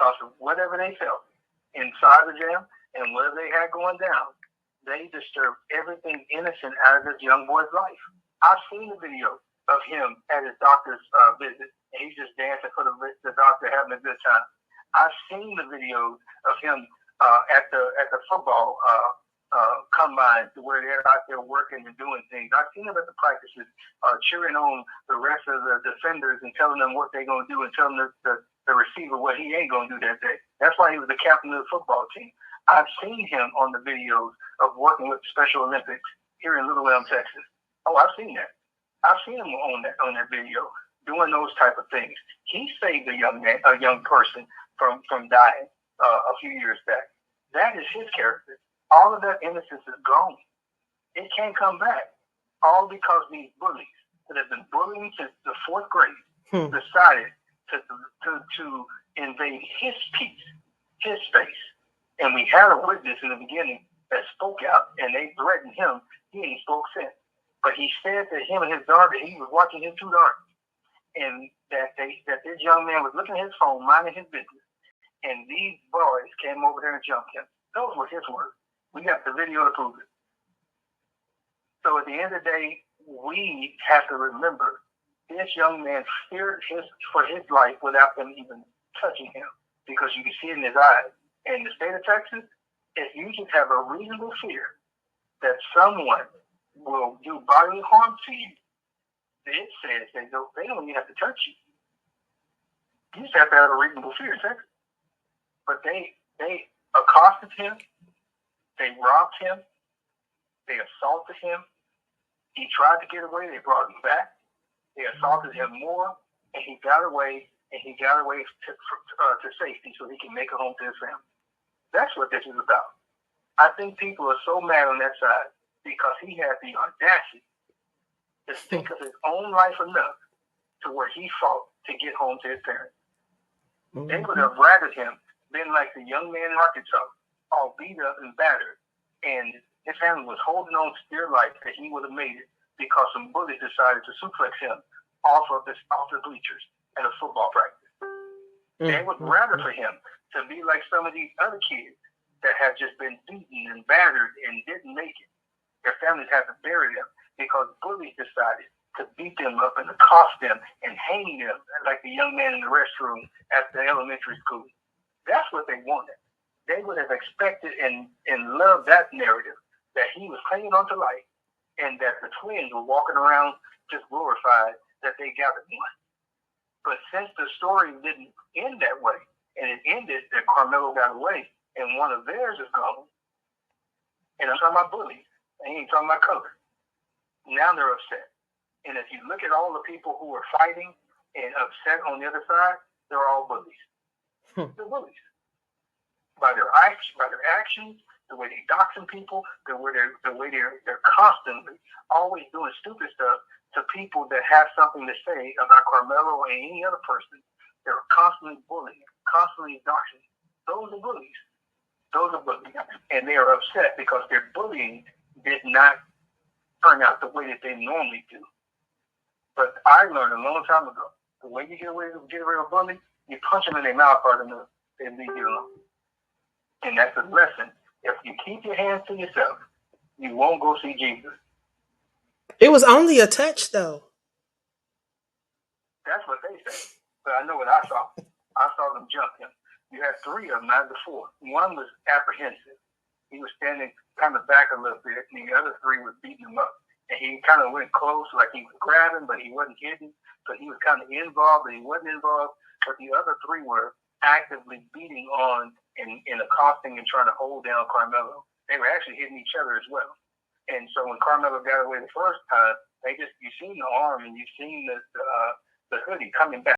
because of whatever they felt inside the gym and whatever they had going down. They disturbed everything innocent out of this young boy's life. I've seen the video of him at his doctor's visit, and he's just dancing for the doctor, having a good time. I've seen the videos of him at the football combine, where they're out there working and doing things. I've seen him at the practices, cheering on the rest of the defenders and telling them what they're going to do and telling the receiver what he ain't going to do that day. That's why he was the captain of the football team. I've seen him on the videos of working with Special Olympics here in Little Elm, Texas. Oh, I've seen that. I've seen him on that video doing those type of things. He saved a young person from dying a few years back. That is his character. All of that innocence is gone. It can't come back. All because these bullies that have been bullying since the 4th grade decided to invade his peace, his space. And we had a witness in the beginning that spoke out, and they threatened him. He ain't spoke since. But he said that him and his daughter, he was watching his 2 daughters, and that this young man was looking at his phone, minding his business, and these boys came over there and jumped him. Those were his words. We got the video to prove it. So at the end of the day, we have to remember this young man feared for his life without them even touching him, because you can see it in his eyes. In the state of Texas, if you just have a reasonable fear that someone will do bodily harm to you, it says they don't even have to touch you. You just have to have a reasonable fear, Texas. But they accosted him, they robbed him, they assaulted him. He tried to get away, they brought him back. They assaulted him more, and he got away, to safety so he can make it home to his family. That's what this is about. I think people are so mad on that side because he had the audacity to think of his own life enough to where he fought to get home to his parents. Mm-hmm. They would have rather him been like the young man in Arkansas, all beat up and battered, and his family was holding on to their life that he would have made it because some bullies decided to suplex him off the bleachers at a football practice. Mm-hmm. They would rather for him to be like some of these other kids that have just been beaten and battered and didn't make it. Their families had to bury them because bullies decided to beat them up and accost them and hang them like the young man in the restroom at the elementary school. That's what they wanted. They would have expected and loved that narrative that he was clinging on to life and that the twins were walking around just glorified that they gathered one. But since the story didn't end that way, and it ended that Carmelo got away and one of theirs is gone, and I'm talking about bullies, I ain't talking about color. Now they're upset. And if you look at all the people who are fighting and upset on the other side, they're all bullies. They're bullies. By their actions, the way they doxing people, the way they're constantly always doing stupid stuff to people that have something to say about Carmelo or any other person. They're constantly bullying, constantly doxing. Those are bullies. And they are upset because their bullying did not turn out the way that they normally do. But I learned a long time ago, the way you get rid of a bully, you punch them in their mouth hard enough, they leave you alone. And that's a lesson. If you keep your hands to yourself, you won't go see Jesus. It was only a touch, though. That's what they say. But I know what I saw. I saw them jump him. You had 3 of them, not the 4. One was apprehensive. He was standing kind of back a little bit, and the other 3 were beating him up. And he kind of went close, like he was grabbing, but he wasn't hitting. So he was kind of involved, but he wasn't involved. But the other 3 were actively beating on and accosting and trying to hold down Carmelo. They were actually hitting each other as well. And so when Carmelo got away the first time, you seen the arm and you seen the hoodie coming back.